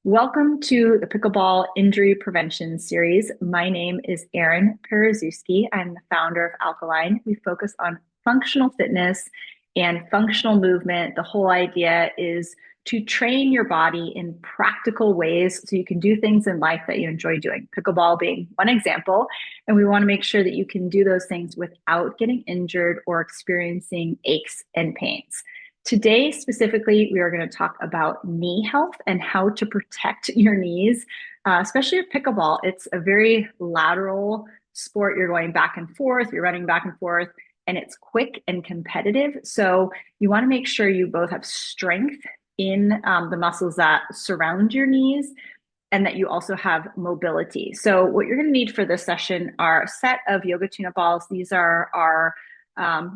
Welcome to the Pickleball Injury Prevention Series. My name is Erin Perezuski. I'm the founder of Alkalign. We focus on functional fitness and functional movement. The whole idea is to train your body in practical ways so you can do things in life that you enjoy doing. Pickleball being one example. And we want to make sure that you can do those things without getting injured or experiencing aches and pains. Today, specifically, we are going to talk about knee health and how to protect your knees, especially with pickleball. It's a very lateral sport. You're going back and forth, you're running back and forth, and it's quick and competitive. So you want to make sure you both have strength in the muscles that surround your knees and that you also have mobility. So what you're going to need for this session are a set of yoga tune-up balls. These are our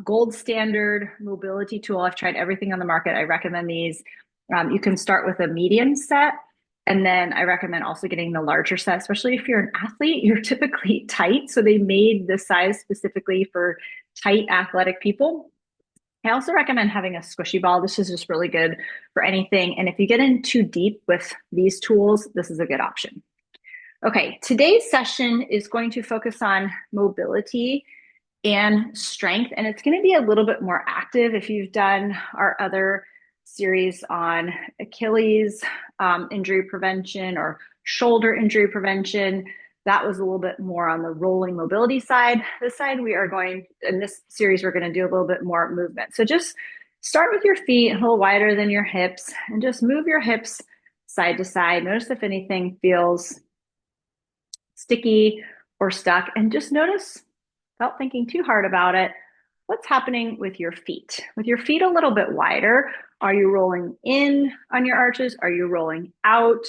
gold standard mobility tool. I've tried everything on the market. I recommend these. You can start with a medium set, and then I recommend also getting the larger set, especially if you're an athlete. You're typically tight, so they made this size specifically for tight athletic people. I also recommend having a squishy ball. This is just really good for anything. And if you get in too deep with these tools, this is a good option. Okay, today's session is going to focus on mobility and strength, and it's going to be a little bit more active. If you've done our other series on Achilles injury prevention or shoulder injury prevention, that was a little bit more on the rolling mobility side. This side, in this series, we're going to do a little bit more movement. So just start with your feet a little wider than your hips and just move your hips side to side. Notice if anything feels sticky or stuck, and just notice, without thinking too hard about it, what's happening with your feet. With your feet a little bit wider, are you rolling in on your arches? Are you rolling out?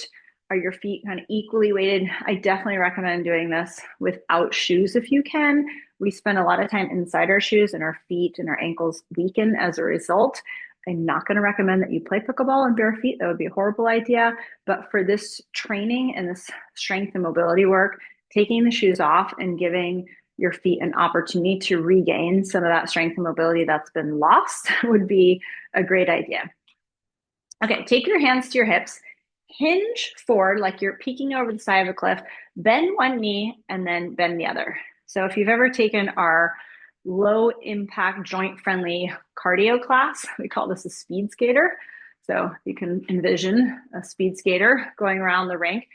Are your feet kind of equally weighted? I definitely recommend doing this without shoes if you can. We spend a lot of time inside our shoes and our feet and our ankles weaken as a result. I'm not going to recommend that you play pickleball in bare feet. That would be a horrible idea. But for this training and this strength and mobility work, taking the shoes off and giving your feet an opportunity to regain some of that strength and mobility that's been lost would be a great idea. Okay, take your hands to your hips, hinge forward like you're peeking over the side of a cliff, bend one knee, and then bend the other. So if you've ever taken our low impact joint friendly cardio class, we call this a speed skater. So you can envision a speed skater going around the rink.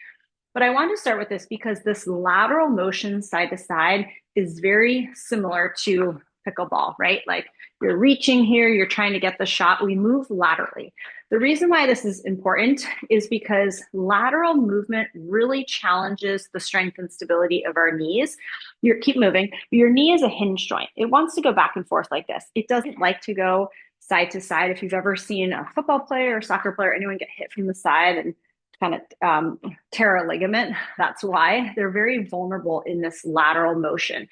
But I want to start with this because this lateral motion side to side is very similar to pickleball, right? Like you're reaching here, you're trying to get the shot. We move laterally. The reason why this is important is because lateral movement really challenges the strength and stability of our knees. Keep moving. Your knee is a hinge joint. It wants to go back and forth like this. It doesn't like to go side to side. If you've ever seen a football player or soccer player, anyone get hit from the side and kind of tear a ligament, that's why they're very vulnerable in this lateral motion.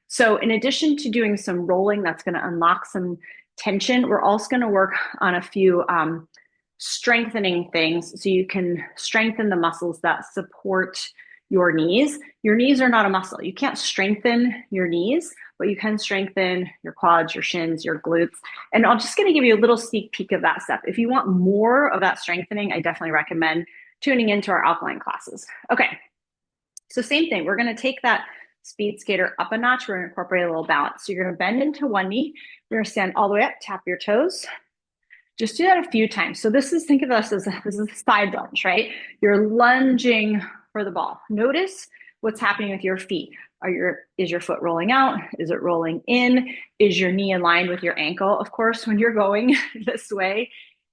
So in addition to doing some rolling that's going to unlock some tension, we're also going to work on a few strengthening things so you can strengthen the muscles that support your knees. Your knees are not a muscle. You can't strengthen your knees, but you can strengthen your quads, your shins, your glutes. And I'm just going to give you a little sneak peek of that stuff. If you want more of that strengthening, I definitely recommend tuning into our Alkalign classes. Okay, so same thing. We're going to take that speed skater up a notch. We're going to incorporate a little balance. So you're going to bend into one knee. You're going to stand all the way up, tap your toes. Just do that a few times. So think of this as a side lunge, right? You're lunging for the ball. Notice what's happening with your feet. Is your foot rolling out? Is it rolling in? Is your knee aligned with your ankle? Of course, when you're going this way,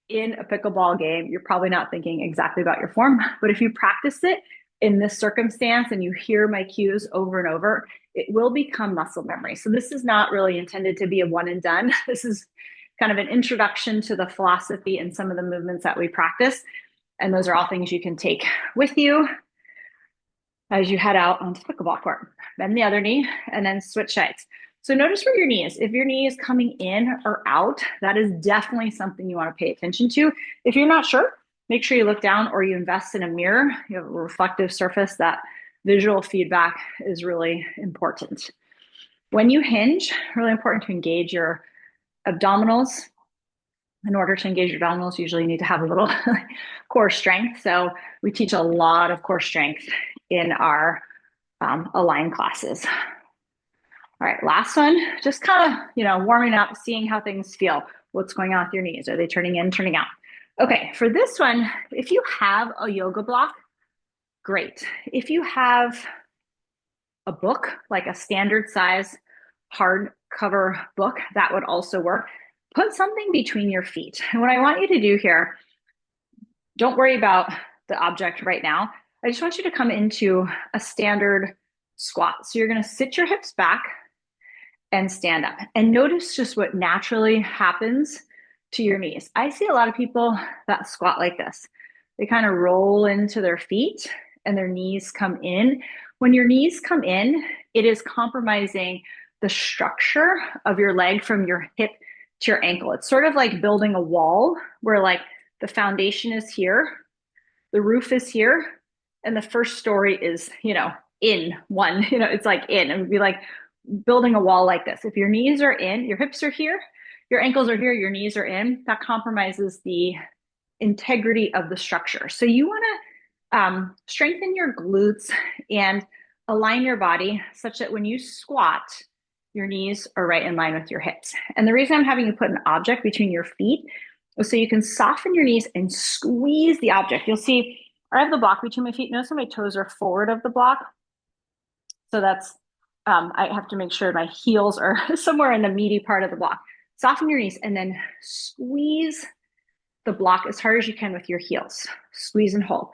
in a pickleball game, you're probably not thinking exactly about your form, but if you practice it in this circumstance and you hear my cues over and over, it will become muscle memory. So this is not really intended to be a one and done. This is kind of an introduction to the philosophy and some of the movements that we practice. And those are all things you can take with you as you head out onto the pickleball court. Bend the other knee and then switch sides. So notice where your knee is. If your knee is coming in or out, that is definitely something you want to pay attention to. If you're not sure, make sure you look down or you invest in a mirror. You have a reflective surface. That visual feedback is really important. When you hinge, really important to engage your abdominals, In order to engage your abdominals, usually you need to have a little core strength. So we teach a lot of core strength in our Align classes. All right, last one, just kind of, warming up, seeing how things feel. What's going on with your knees? Are they turning in, turning out? Okay, for this one, if you have a yoga block, great. If you have a book, like a standard size hardcover book, that would also work. Put something between your feet. And what I want you to do here, don't worry about the object right now. I just want you to come into a standard squat. So you're going to sit your hips back and stand up and notice just what naturally happens to your knees. I see a lot of people that squat like this. They kind of roll into their feet and their knees come in. When your knees come in, it is compromising the structure of your leg from your hip to your ankle. It's sort of like building a wall where like the foundation is here, the roof is here, and the first story is, in one, it's like in, and be like building a wall like this. If your knees are in, your hips are here, your ankles are here, your knees are in, that compromises the integrity of the structure. So you want to strengthen your glutes and align your body such that when you squat, your knees are right in line with your hips. And the reason I'm having you put an object between your feet is so you can soften your knees and squeeze the object. You'll see I have the block between my feet. Notice my toes are forward of the block. So that's, I have to make sure my heels are somewhere in the meaty part of the block. Soften your knees and then squeeze the block as hard as you can with your heels. Squeeze and hold.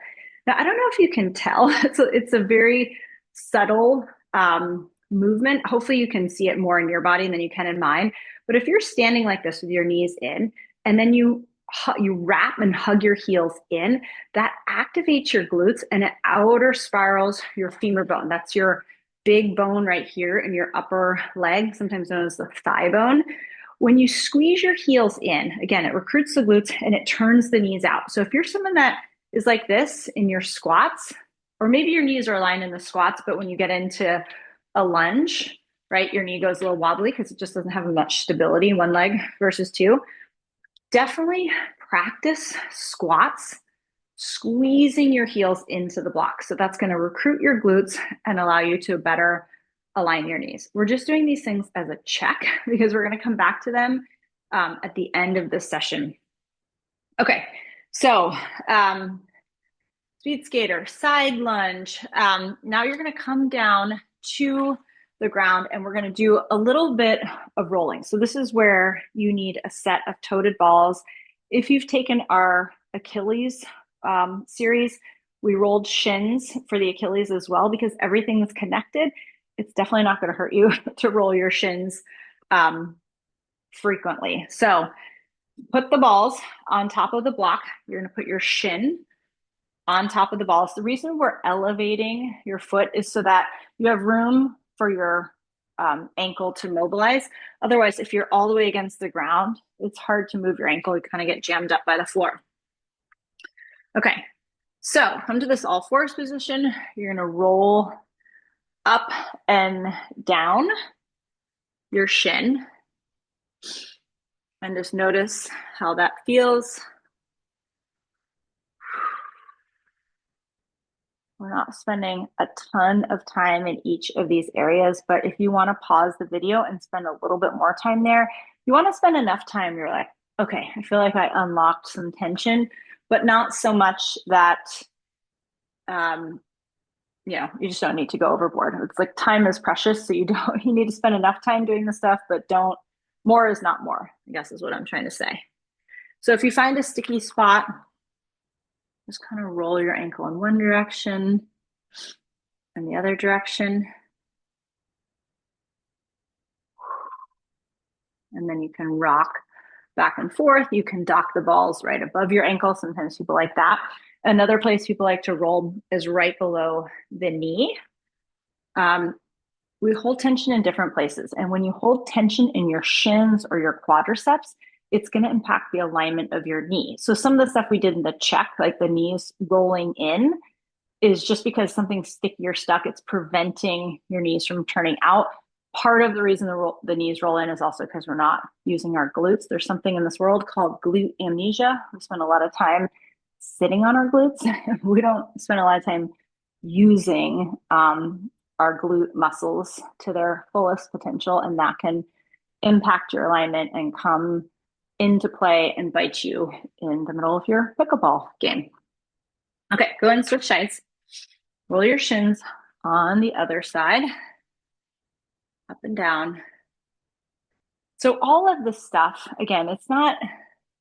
Now, I don't know if you can tell, it's a very subtle movement. Hopefully you can see it more in your body than you can in mine. But if you're standing like this with your knees in, and then you wrap and hug your heels in, that activates your glutes and it outer spirals your femur bone. That's your big bone right here in your upper leg, sometimes known as the thigh bone. When you squeeze your heels in, again, it recruits the glutes and it turns the knees out. So if you're someone that is like this in your squats, or maybe your knees are aligned in the squats, but when you get into a lunge, right, your knee goes a little wobbly because it just doesn't have much stability in one leg versus two. Definitely practice squats, squeezing your heels into the block. So that's going to recruit your glutes and allow you to better align your knees. We're just doing these things as a check because we're going to come back to them at the end of this session. Okay, so speed skater, side lunge. Now you're going to come down to the ground and we're going to do a little bit of rolling. So this is where you need a set of toted balls. If you've taken our Achilles series, we rolled shins for the Achilles as well because everything is connected. It's definitely not going to hurt you to roll your shins frequently. So put the balls on top of the block. You're going to put your shin on top of the balls. The reason we're elevating your foot is so that you have room for your ankle to mobilize. Otherwise, if you're all the way against the ground, it's hard to move your ankle. You kind of get jammed up by the floor. Okay, so come to this all fours position. You're going to roll up and down your shin and just notice how that feels. We're not spending a ton of time in each of these areas, but if you want to pause the video and spend a little bit more time there, you want to spend enough time, you're like, okay, I feel like I unlocked some tension, but not so much that, you just don't need to go overboard. It's like time is precious, so you need to spend enough time doing the stuff, but more is not more, I guess is what I'm trying to say. So if you find a sticky spot, just kind of roll your ankle in one direction and the other direction. And then you can rock back and forth. You can dock the balls right above your ankle. Sometimes people like that. Another place people like to roll is right below the knee. We hold tension in different places. And when you hold tension in your shins or your quadriceps, it's going to impact the alignment of your knee. So some of the stuff we did in the check, like the knees rolling in, is just because something's sticky or stuck, it's preventing your knees from turning out. Part of the reason the knees roll in is also because we're not using our glutes. There's something in this world called glute amnesia. We spend a lot of time sitting on our glutes. We don't spend a lot of time using our glute muscles to their fullest potential, and that can impact your alignment and come into play and bite you in the middle of your pickleball game. Okay, go ahead and switch sides. Roll your shins on the other side, up and down. So all of this stuff, again, it's not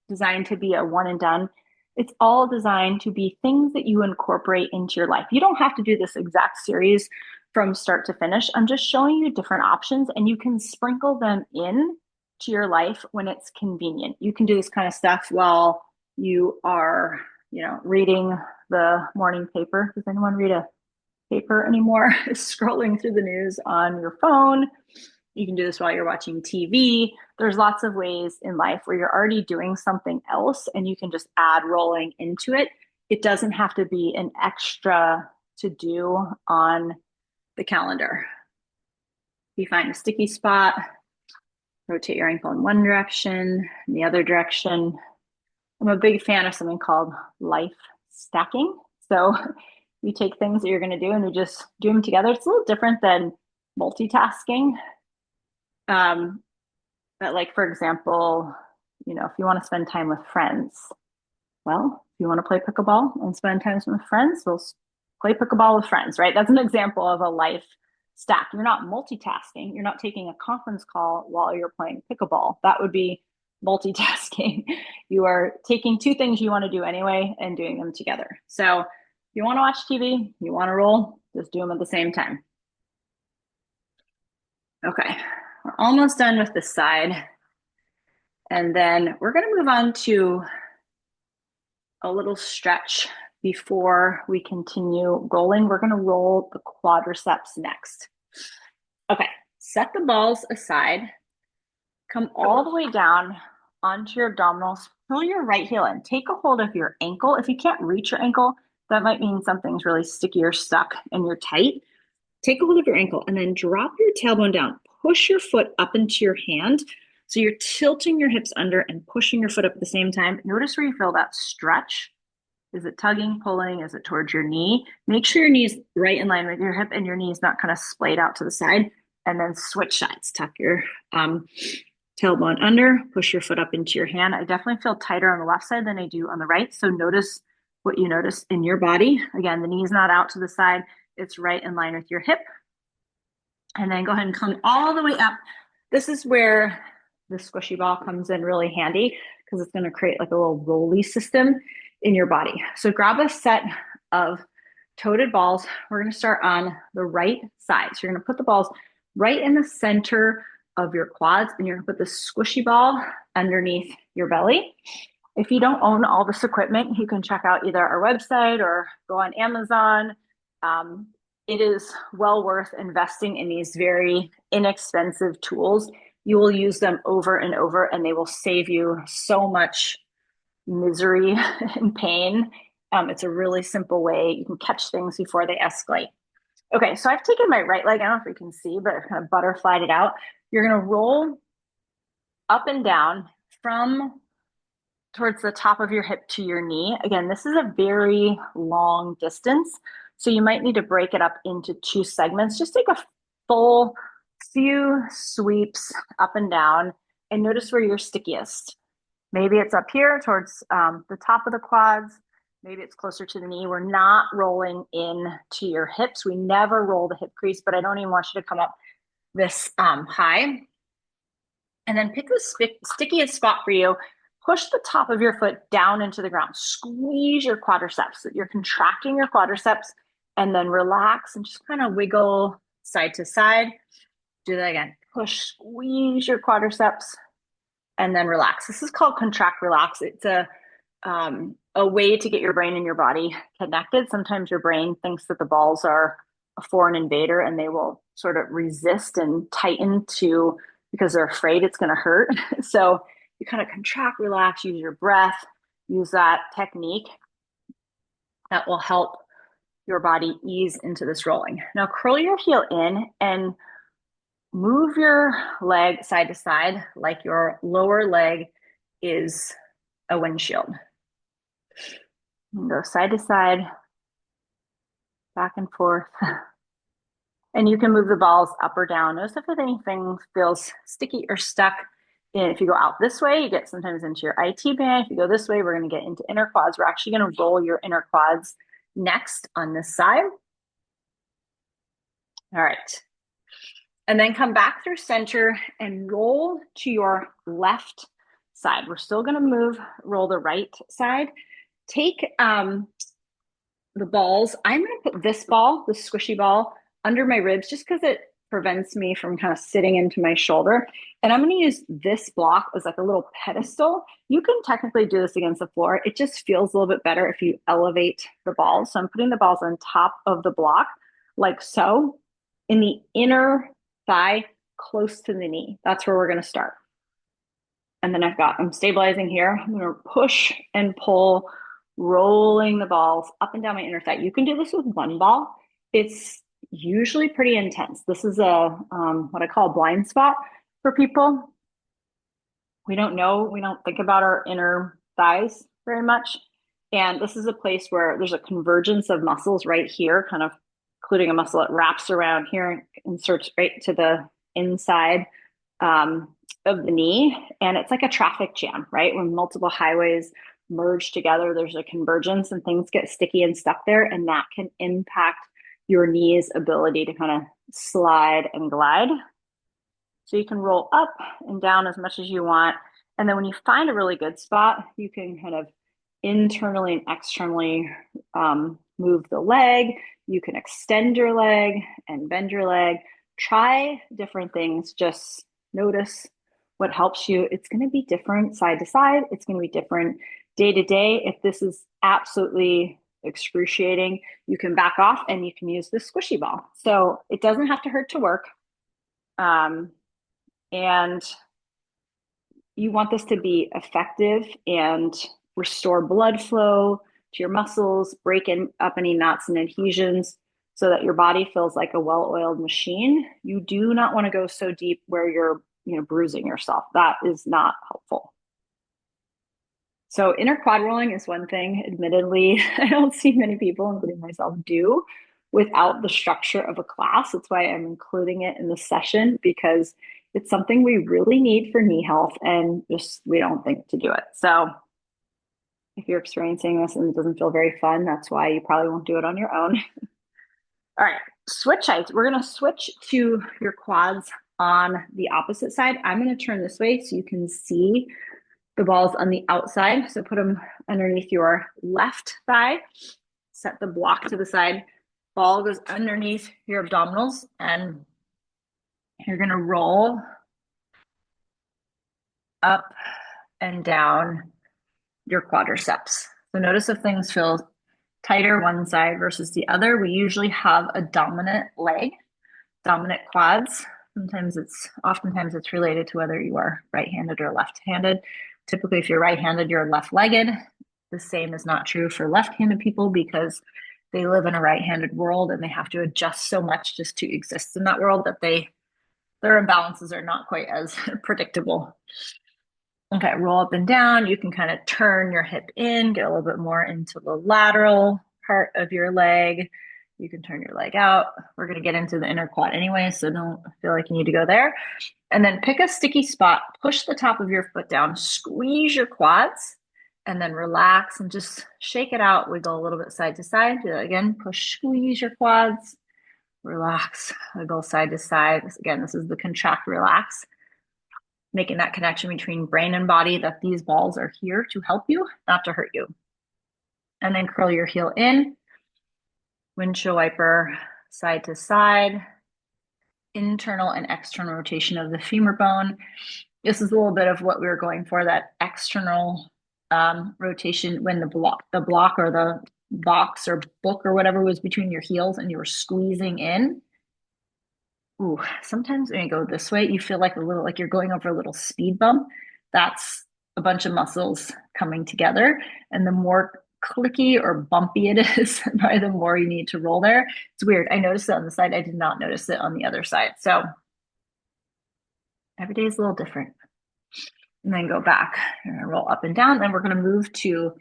designed to be a one and done. It's all designed to be things that you incorporate into your life. You don't have to do this exact series from start to finish. I'm just showing you different options, and you can sprinkle them in to your life when it's convenient. You can do this kind of stuff while you are, reading the morning paper. Does anyone read a paper anymore? Scrolling through the news on your phone. You can do this while you're watching TV. There's lots of ways in life where you're already doing something else and you can just add rolling into it. It doesn't have to be an extra to do on the calendar. You find a sticky spot, rotate your ankle in one direction, in the other direction. I'm a big fan of something called life stacking. So you take things that you're going to do and you just do them together. It's a little different than multitasking. But like, for example, if you want to spend time with friends, well, if you want to play pickleball and spend time with friends, we'll play pickleball with friends, right? That's an example of a life stack. You're not multitasking. You're not taking a conference call while you're playing pickleball. That would be multitasking. You are taking two things you want to do anyway and doing them together. So if you want to watch TV, you want to roll, just do them at the same time. Okay, we're almost done with this side. And then we're going to move on to a little stretch before we continue rolling. We're going to roll the quadriceps next. Okay, set the balls aside. Come all the way down onto your abdominals. Pull your right heel in. Take a hold of your ankle. If you can't reach your ankle, that might mean something's really sticky or stuck and you're tight. Take a hold of your ankle and then drop your tailbone down. Push your foot up into your hand. So you're tilting your hips under and pushing your foot up at the same time. Notice where you feel that stretch. Is it tugging, pulling? Is it towards your knee? Make sure your knee is right in line with your hip and your knee is not kind of splayed out to the side. And then switch sides. Tuck your tailbone under, push your foot up into your hand. I definitely feel tighter on the left side than I do on the right. So notice what you notice in your body. Again, the knee is not out to the side. It's right in line with your hip. And then go ahead and come all the way up. This is where the squishy ball comes in really handy because it's going to create like a little rolly system in your body. So grab a set of toted balls. We're going to start on the right side. So you're going to put the balls right in the center of your quads and you're going to put the squishy ball underneath your belly. If you don't own all this equipment, you can check out either our website or go on Amazon. It is well worth investing in these very inexpensive tools. You will use them over and over and they will save you so much misery and pain. It's a really simple way you can catch things before they escalate. Okay, so I've taken my right leg. I don't know if you can see, but I've kind of butterflied it out. You're going to roll up and down from towards the top of your hip to your knee. Again, this is a very long distance. So you might need to break it up into two segments. Just take a full few sweeps up and down and notice where you're stickiest. Maybe it's up here towards the top of the quads. Maybe it's closer to the knee. We're not rolling in to your hips. We never roll the hip crease, but I don't even want you to come up this high. And then pick the stickiest spot for you. Push the top of your foot down into the ground. Squeeze your quadriceps. So you're contracting your quadriceps and then relax and just kind of wiggle side to side. Do that again. Push, squeeze your quadriceps and then relax. This is called contract relax. It's a way to get your brain and your body connected. Sometimes your brain thinks that the balls are a foreign invader and they will sort of resist and tighten because they're afraid it's going to hurt. So you kind of contract, relax, use your breath, use that technique that will help your body ease into this rolling. Now curl your heel in and move your leg side to side like your lower leg is a windshield. And go side to side, back and forth. And you can move the balls up or down. Notice if anything feels sticky or stuck. And if you go out this way, you get sometimes into your IT band. If you go this way, we're going to get into inner quads. We're actually going to roll your inner quads next on this side. All right. And then come back through center and roll to your left side. We're still going to roll the right side. Take the balls. I'm going to put this ball, the squishy ball, under my ribs just because it prevents me from kind of sitting into my shoulder. And I'm going to use this block as like a little pedestal. You can technically do this against the floor. It just feels a little bit better if you elevate the balls. So I'm putting the balls on top of the block like so in the inner thigh close to the knee. That's where we're going to start. And then I'm stabilizing here. I'm going to push and pull, rolling the balls up and down my inner thigh. You can do this with one ball. It's usually pretty intense. This is a what I call a blind spot for people. We don't know, we don't think about our inner thighs very much. And this is a place where there's a convergence of muscles right here, kind of including a muscle that wraps around here and inserts right to the inside of the knee. And it's like a traffic jam, right? When multiple highways merge together, there's a convergence and things get sticky and stuck there. And that can impact your knee's ability to kind of slide and glide. So you can roll up and down as much as you want. And then when you find a really good spot, you can kind of internally and externally move the leg. You can extend your leg and bend your leg. Try different things. Just notice what helps you. It's going to be different side to side. It's going to be different day to day. If this is absolutely excruciating, you can back off and you can use the squishy ball. So it doesn't have to hurt to work. And you want this to be effective and restore blood flow to your muscles, break up any knots and adhesions so that your body feels like a well-oiled machine. You do not want to go so deep where you're, bruising yourself. That is not helpful. So inner quad rolling is one thing. Admittedly, I don't see many people, including myself, do without the structure of a class. That's why I'm including it in the session, because it's something we really need for knee health and just we don't think to do it. So if you're experiencing this and it doesn't feel very fun, that's why you probably won't do it on your own. All right, switch heights. We're going to switch to your quads on the opposite side. I'm going to turn this way so you can see the balls on the outside. So put them underneath your left thigh. Set the block to the side. Ball goes underneath your abdominals, and you're going to roll up and down your quadriceps. So notice if things feel tighter one side versus the other. We usually have a dominant leg, dominant quads. Oftentimes it's related to whether you are right-handed or left-handed. Typically, if you're right-handed, you're left-legged. The same is not true for left-handed people because they live in a right-handed world and they have to adjust so much just to exist in that world that their imbalances are not quite as predictable. Okay, roll up and down. You can kind of turn your hip in, get a little bit more into the lateral part of your leg. You can turn your leg out. We're going to get into the inner quad anyway, so don't feel like you need to go there. And then pick a sticky spot, push the top of your foot down, squeeze your quads, and then relax and just shake it out. Wiggle a little bit side to side. Do that again. Push, squeeze your quads, relax, wiggle side to side. Again, this is the contract, relax. Making that connection between brain and body that these balls are here to help you, not to hurt you. And then curl your heel in, windshield wiper side to side, internal and external rotation of the femur bone. This is a little bit of what we were going for, that external rotation when the block or the box or book or whatever was between your heels and you were squeezing in. Ooh, sometimes when you go this way, you feel like you're going over a little speed bump. That's a bunch of muscles coming together. And the more clicky or bumpy it is, probably the more you need to roll there. It's weird. I noticed it on the side. I did not notice it on the other side. So Every day is a little different. And then go back. You're gonna roll up and down. Then we're gonna move to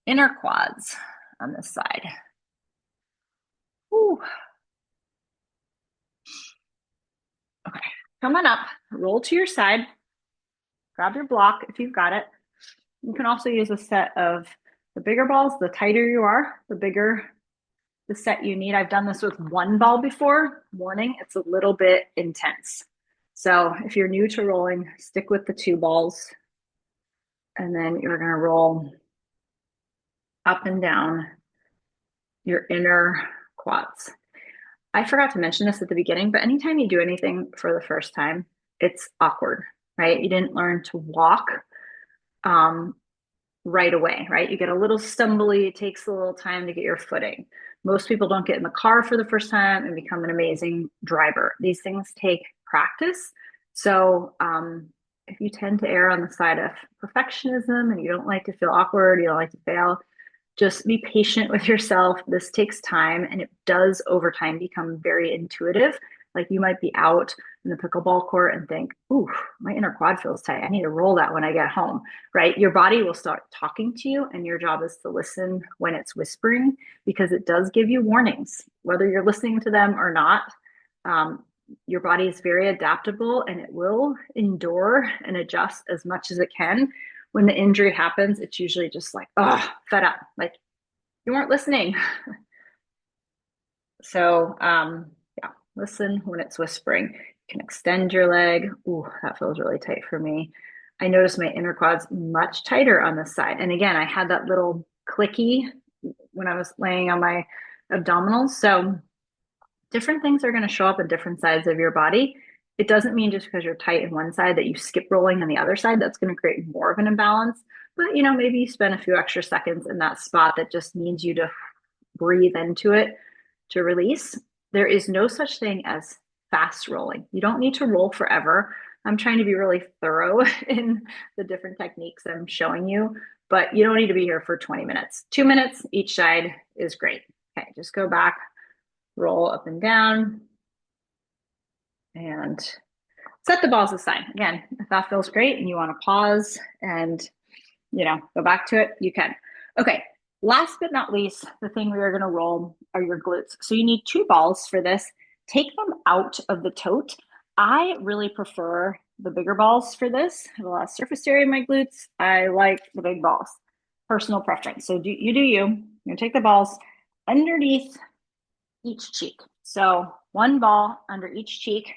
inner quads on this side. Whew. Okay, come on up, roll to your side, grab your block if you've got it. You can also use a set of the bigger balls. The tighter you are, the bigger the set you need. I've done this with one ball before. Warning, it's a little bit intense. So if you're new to rolling, stick with the two balls. And then you're going to roll up and down your inner quads. I forgot to mention this at the beginning, but anytime you do anything for the first time, it's awkward, right? You didn't learn to walk um, right away, right? You get a little stumbly, it takes a little time to get your footing. Most people don't get in the car for the first time and become an amazing driver. These things take practice. So if you tend to err on the side of perfectionism and you don't like to feel awkward, you don't like to fail, just be patient with yourself. This takes time and it does over time become very intuitive. Like you might be out in the pickleball court and think, ooh, my inner quad feels tight. I need to roll that when I get home, right? Your body will start talking to you, and your job is to listen when it's whispering because it does give you warnings, whether you're listening to them or not. Um, your body is very adaptable and it will endure and adjust as much as it can. When the injury happens, it's usually just like, oh, fed up. Like you weren't listening. So, yeah, listen when it's whispering. You can extend your leg. Ooh, that feels really tight for me. I noticed my inner quads much tighter on this side. And again, I had that little clicky when I was laying on my abdominals. So, different things are going to show up in different sides of your body. It doesn't mean just because you're tight in one side that you skip rolling on the other side. That's going to create more of an imbalance. But, maybe you spend a few extra seconds in that spot that just needs you to breathe into it to release. There is no such thing as fast rolling. You don't need to roll forever. I'm trying to be really thorough in the different techniques I'm showing you, but you don't need to be here for 20 minutes. 2 minutes each side is great. Okay, just go back, roll up and down, and set the balls aside. Again, if that feels great and you want to pause and go back to it, you can. Okay, last but not least, the thing we are going to roll are your glutes. So you need two balls for this. Take them out of the tote. I really prefer the bigger balls for this. I have a lot of surface area in my glutes. I like the big balls. Personal preference. So you do you. You're going to take the balls underneath each cheek. So one ball under each cheek.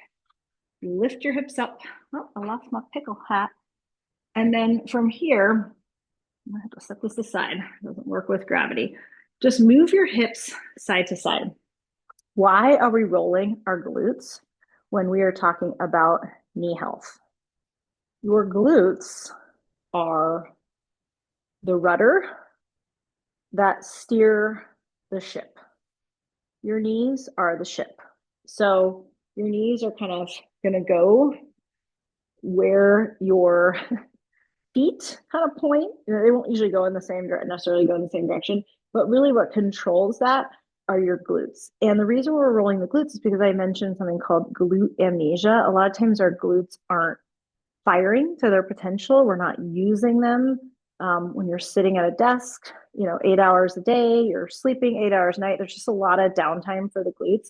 You lift your hips up. Oh, I lost my pickle hat. And then from here, I'm gonna have to set this aside. It doesn't work with gravity. Just move your hips side to side. Why are we rolling our glutes when we are talking about knee health? Your glutes are the rudder that steer the ship. Your knees are the ship. So your knees are kind of going to go where your feet kind of point. They won't usually go in the same necessarily go in the same direction, but really what controls that are your glutes. And the reason we're rolling the glutes is because I mentioned something called glute amnesia. A lot of times our glutes aren't firing to their potential. We're not using them. When you're sitting at a desk, 8 hours a day, you're sleeping 8 hours a night. There's just a lot of downtime for the glutes.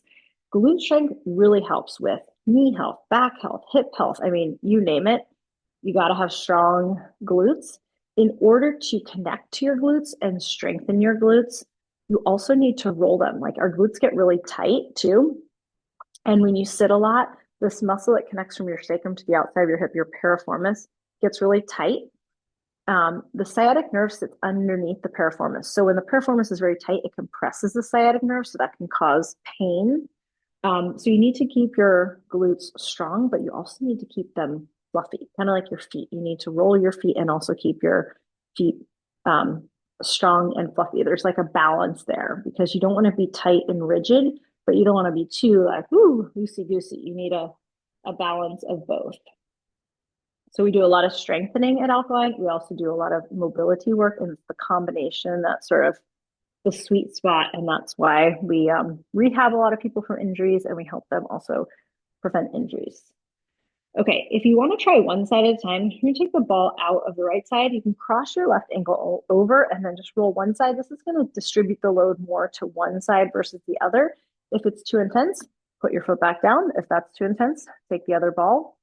Glute strength really helps with knee health, back health, hip health. I mean, you name it. You got to have strong glutes. In order to connect to your glutes and strengthen your glutes, you also need to roll them. Like our glutes get really tight too. And when you sit a lot, this muscle that connects from your sacrum to the outside of your hip, your piriformis, gets really tight. The sciatic nerve sits underneath the piriformis. So when the piriformis is very tight, it compresses the sciatic nerve, so that can cause pain. So you need to keep your glutes strong, but you also need to keep them fluffy, kind of like your feet. You need to roll your feet and also keep your feet strong and fluffy. There's like a balance there because you don't want to be tight and rigid, but you don't want to be too like, ooh, loosey goosey. You need a balance of both. So we do a lot of strengthening at Alkalign. We also do a lot of mobility work, and it's the combination that's sort of the sweet spot. And that's why we rehab a lot of people from injuries, and we help them also prevent injuries. Okay, if you want to try one side at a time, you're going to take the ball out of the right side. You can cross your left ankle over and then just roll one side. This is going to distribute the load more to one side versus the other. If it's too intense, put your foot back down. If that's too intense, take the other ball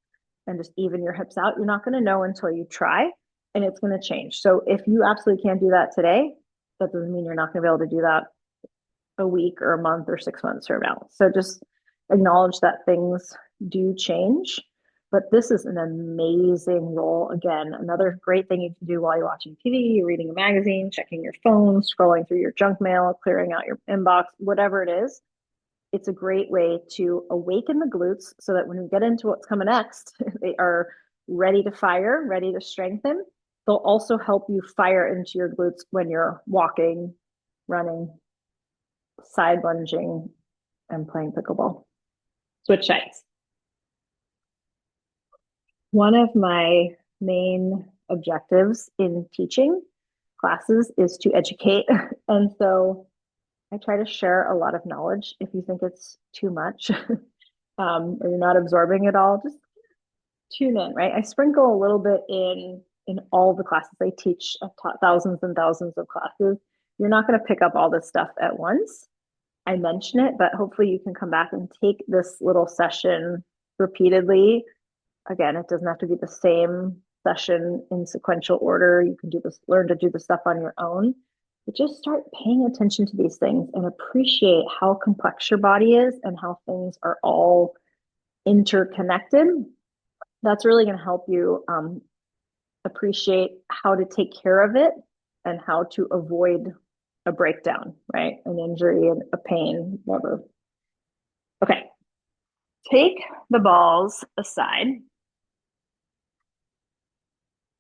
and just even your hips out. You're not going to know until you try, and it's going to change. So if you absolutely can't do that today, that doesn't mean you're not going to be able to do that a week or a month or 6 months from now. So just acknowledge that things do change. But this is an amazing role. Again, another great thing you can do while you're watching TV, you're reading a magazine, checking your phone, scrolling through your junk mail, clearing out your inbox, whatever it is. It's a great way to awaken the glutes so that when we get into what's coming next, they are ready to fire, ready to strengthen. They'll also help you fire into your glutes when you're walking, running, side lunging, and playing pickleball. Switch sides. One of my main objectives in teaching classes is to educate. And so I try to share a lot of knowledge. If you think it's too much or you're not absorbing it all, just tune in, right? I sprinkle a little bit in all the classes I teach. I've taught thousands and thousands of classes. You're not going to pick up all this stuff at once. I mention it, but hopefully you can come back and take this little session repeatedly. Again, it doesn't have to be the same session in sequential order. You can do this, learn to do the stuff on your own. But just start paying attention to these things and appreciate how complex your body is and how things are all interconnected. That's really going to help you appreciate how to take care of it and how to avoid a breakdown, right? An injury, a pain, whatever. Okay, take the balls aside.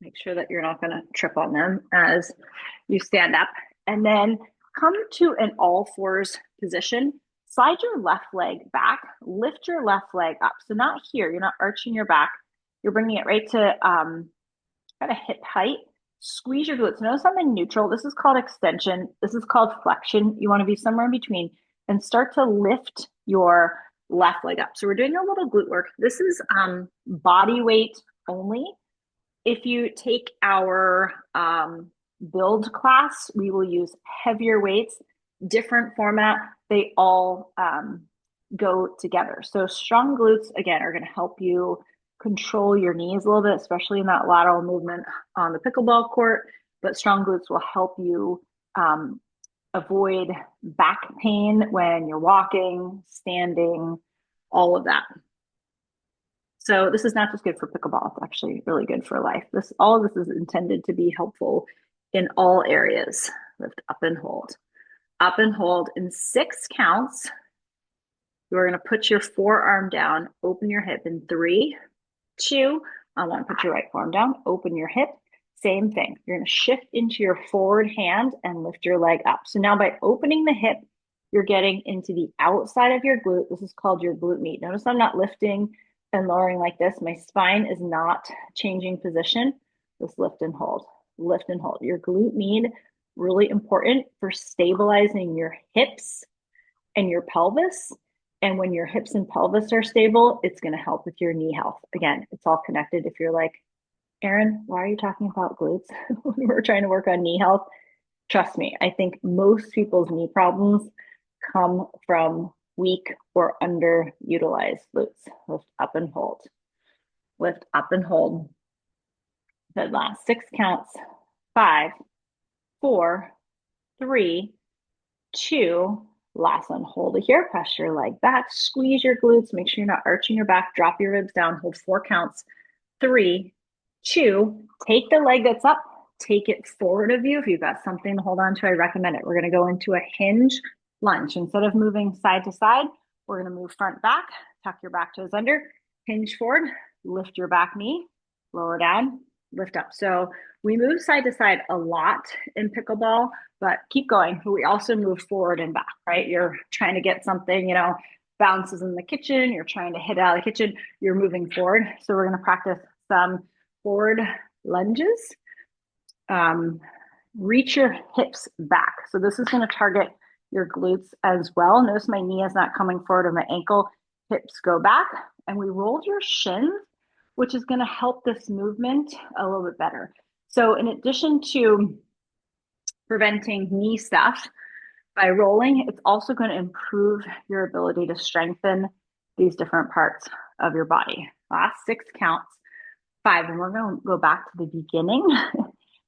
Make sure that you're not going to trip on them as you stand up. And then come to an all fours position. Slide your left leg back. Lift your left leg up. So not here. You're not arching your back. You're bringing it right to kind of hip height. Squeeze your glutes. Notice something neutral. This is called extension. This is called flexion. You want to be somewhere in between and start to lift your left leg up. So we're doing a little glute work. This is body weight only. If you take our build class, we will use heavier weights, different format. They all go together. So strong glutes, again, are going to help you control your knees a little bit, especially in that lateral movement on the pickleball court. But strong glutes will help you avoid back pain when you're walking, standing, all of that. So this is not just good for pickleball, it's actually really good for life. All of this is intended to be helpful in all areas. Lift up and hold. Up and hold in 6 counts. You're going to put your forearm down, open your hip in 3, 2, I want to put your right forearm down, open your hip. Same thing. You're going to shift into your forward hand and lift your leg up. So now by opening the hip, you're getting into the outside of your glute. This is called your glute med. Notice I'm not lifting and lowering like this. My spine is not changing position. Just lift and hold, lift and hold. Your glute med, really important for stabilizing your hips and your pelvis. And when your hips and pelvis are stable, it's going to help with your knee health. Again, it's all connected. If you're like, Erin, why are you talking about glutes when we're trying to work on knee health? Trust me, I think most people's knee problems come from weak or underutilized glutes. Lift up and hold. Lift up and hold. The last 6 counts. 5, 4, 3, 2. Last one. Hold it here. Press your leg back. Squeeze your glutes. Make sure you're not arching your back. Drop your ribs down. Hold 4 counts. 3, 2. Take the leg that's up. Take it forward of you. If you've got something to hold on to, I recommend it. We're going to go into a hinge lunge. Instead of moving side to side, we're going to move front back. Tuck your back toes under. Hinge forward. Lift your back knee. Lower down. Lift up. So we move side to side a lot in pickleball, but keep going. We also move forward and back, right? You're trying to get something, bounces in the kitchen. You're trying to hit out of the kitchen. You're moving forward. So we're going to practice some forward lunges. Reach your hips back. So this is going to target your glutes as well. Notice my knee is not coming forward or my ankle. Hips go back. And we rolled your shins which is going to help this movement a little bit better. So in addition to preventing knee stuff by rolling, it's also going to improve your ability to strengthen these different parts of your body. Last 6 counts, 5, and we're going to go back to the beginning,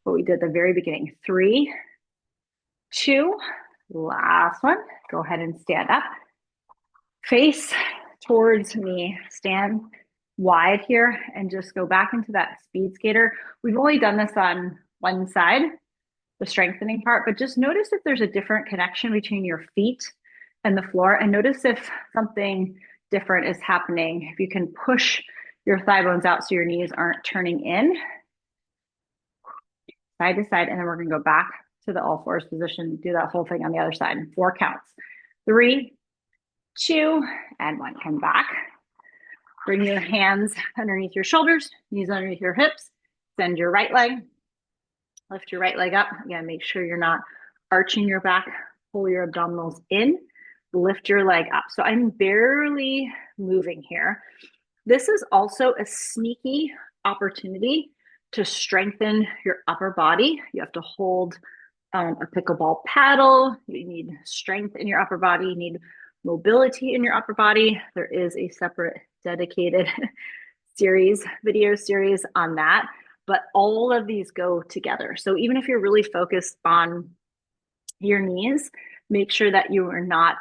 what we did at the very beginning. 3, 2, last one. Go ahead and stand up. Face towards me, stand wide here, and just go back into that speed skater. We've only done this on one side, the strengthening part, but just notice if there's a different connection between your feet and the floor, and notice if something different is happening. If you can push your thigh bones out so your knees aren't turning in, side to side, and then we're going to go back to the all fours position, do that whole thing on the other side. 4 counts. 3, 2, and 1. Come back. Bring your hands underneath your shoulders, knees underneath your hips. Send your right leg. Lift your right leg up. Again, make sure you're not arching your back. Pull your abdominals in. Lift your leg up. So I'm barely moving here. This is also a sneaky opportunity to strengthen your upper body. You have to hold a pickleball paddle. You need strength in your upper body. You need mobility in your upper body. There is a separate dedicated video series on that, but all of these go together. So even if you're really focused on your knees, make sure that you are not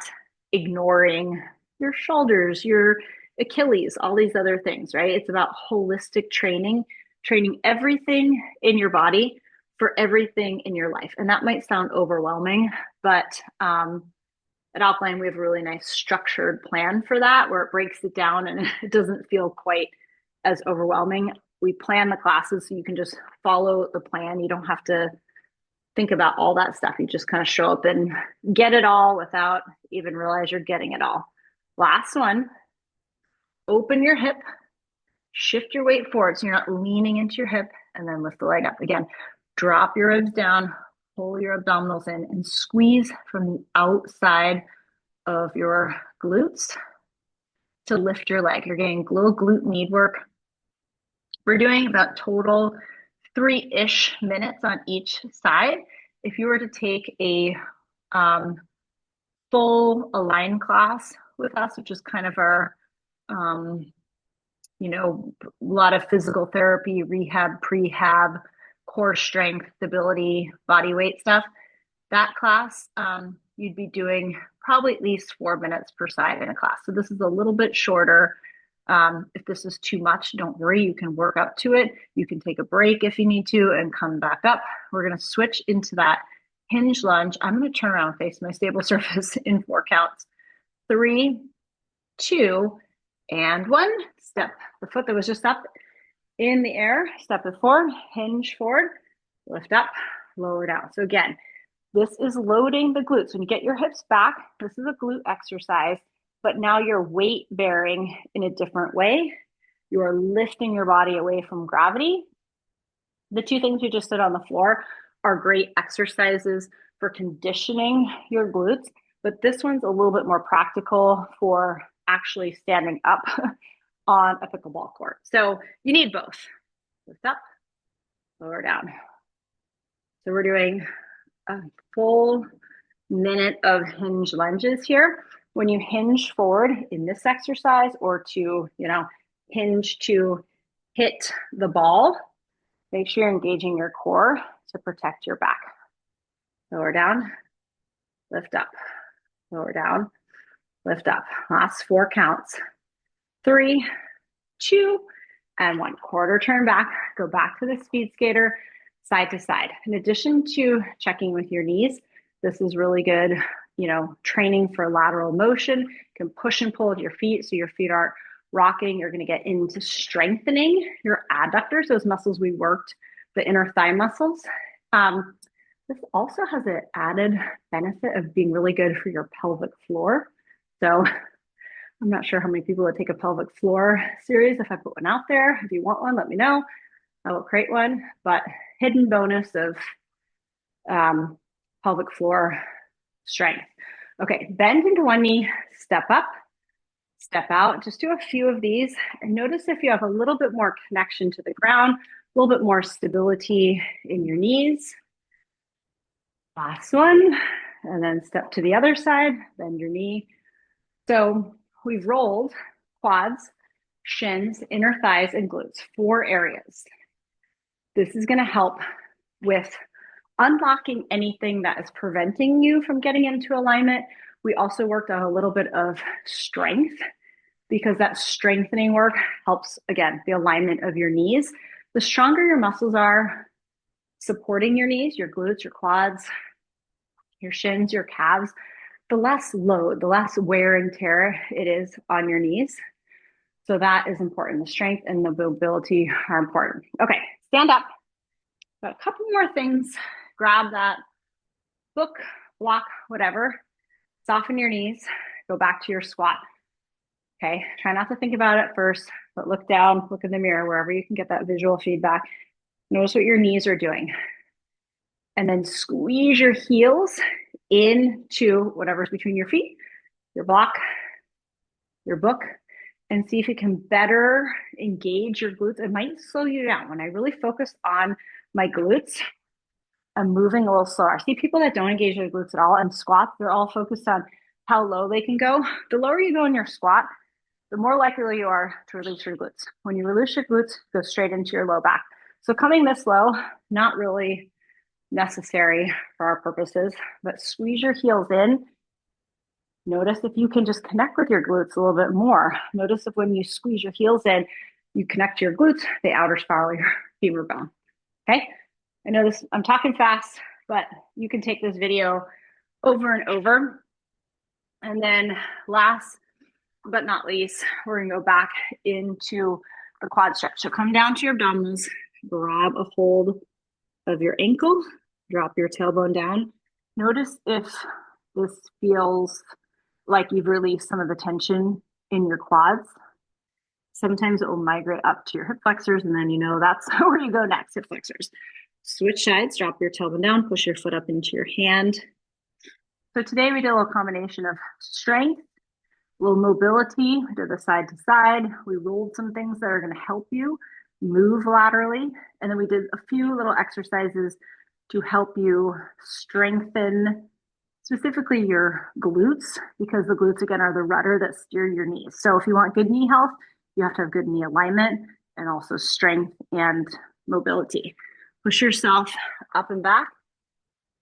ignoring your shoulders, your Achilles, all these other things, right? It's about holistic training everything in your body for everything in your life. And that might sound overwhelming, but at Alkalign, we have a really nice structured plan for that where it breaks it down and it doesn't feel quite as overwhelming. We plan the classes so you can just follow the plan. You don't have to think about all that stuff. You just kind of show up and get it all without even realize you're getting it all. Last one, open your hip, shift your weight forward so you're not leaning into your hip, and then lift the leg up. Again, drop your ribs down, pull your abdominals in, and squeeze from the outside of your glutes to lift your leg. You're getting little glute med work. We're doing about total 3-ish minutes on each side. If you were to take a full Align class with us, which is kind of our, a lot of physical therapy, rehab, prehab, core strength, stability, body weight stuff, that class, you'd be doing probably at least 4 minutes per side in a class. So this is a little bit shorter. If this is too much, don't worry, you can work up to it. You can take a break if you need to and come back up. We're going to switch into that hinge lunge. I'm going to turn around and face my stable surface in 4 counts. 3, 2, and 1. Step the foot that was just up in the air, step it forward, hinge forward, lift up, lower down. So again, this is loading the glutes. When you get your hips back, this is a glute exercise, but now you're weight bearing in a different way. You are lifting your body away from gravity. The 2 things we just did on the floor are great exercises for conditioning your glutes, but this one's a little bit more practical for actually standing up on a pickleball court. So you need both. Lift up, lower down. So we're doing a full minute of hinge lunges here. When you hinge forward in this exercise or to, hinge to hit the ball, make sure you're engaging your core to protect your back. Lower down, lift up, lower down, lift up. Last 4 counts. 3, 2, and 1. Quarter turn back. Go back to the speed skater, side to side. In addition to checking with your knees, this is really good, training for lateral motion. You can push and pull with your feet so your feet aren't rocking. You're going to get into strengthening your adductors, those muscles we worked, the inner thigh muscles. This also has an added benefit of being really good for your pelvic floor. So I'm not sure how many people would take a pelvic floor series. If I put one out there, if you want one, let me know. I will create one, but hidden bonus of pelvic floor strength. Okay, bend into one knee, step up, Step out, just do a few of these and notice if you have a little bit more connection to the ground, a little bit more stability in your knees. Last one, and then step to the other side, bend your knee. So we've rolled quads, shins, inner thighs, and glutes, 4 areas. This is going to help with unlocking anything that is preventing you from getting into alignment. We also worked on a little bit of strength because that strengthening work helps, again, the alignment of your knees. The stronger your muscles are supporting your knees, your glutes, your quads, your shins, your calves, the less load, the less wear and tear it is on your knees. So that is important. The strength and the mobility are important. Okay, stand up. Got a couple more things. Grab that book, block, whatever. Soften your knees. Go back to your squat. Okay, try not to think about it first, but look down, look in the mirror, wherever you can get that visual feedback. Notice what your knees are doing. And then squeeze your heels into whatever's between your feet, your block, your book, and see if you can better engage your glutes. It might slow you down. When I really focus on my glutes, I'm moving a little slower. I see people that don't engage their glutes at all and squats, they're all focused on how low they can go. The lower you go in your squat, the more likely you are to release your glutes. When you release your glutes, go straight into your low back. So coming this low, not really necessary for our purposes, but squeeze your heels in. Notice if you can just connect with your glutes a little bit more. Notice if when you squeeze your heels in, you connect to your glutes, the outer spiral of your femur bone. Okay? I know this, I'm talking fast, but you can take this video over and over. And then last but not least, we're gonna go back into the quad stretch. So come down to your abdominals, grab a hold of your ankle, drop your tailbone down. Notice if this feels like you've released some of the tension in your quads. Sometimes it will migrate up to your hip flexors, and then you know that's where you go next, hip flexors. Switch sides, drop your tailbone down, push your foot up into your hand. So today we did a little combination of strength, a little mobility, we did the side to side. We rolled some things that are going to help you move laterally. And then we did a few little exercises to help you strengthen specifically your glutes, because the glutes, again, are the rudder that steer your knees. So if you want good knee health, you have to have good knee alignment and also strength and mobility. Push yourself up and back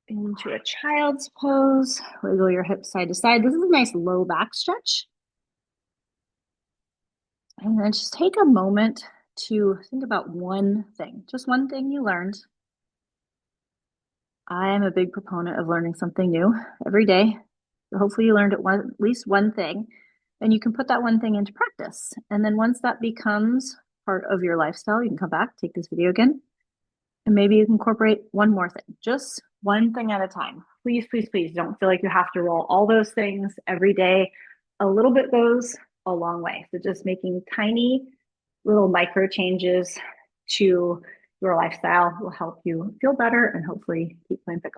into a child's pose. Wiggle your hips side to side. This is a nice low back stretch. And then just take a moment to think about one thing, just one thing you learned. I am a big proponent of learning something new every day. So hopefully you learned at least one thing, and you can put that one thing into practice. And then once that becomes part of your lifestyle, you can come back, take this video again, and maybe you can incorporate one more thing, just one thing at a time. Please, please, please don't feel like you have to roll all those things every day. A little bit goes a long way. So just making tiny little micro changes to your lifestyle will help you feel better and hopefully keep playing pickle.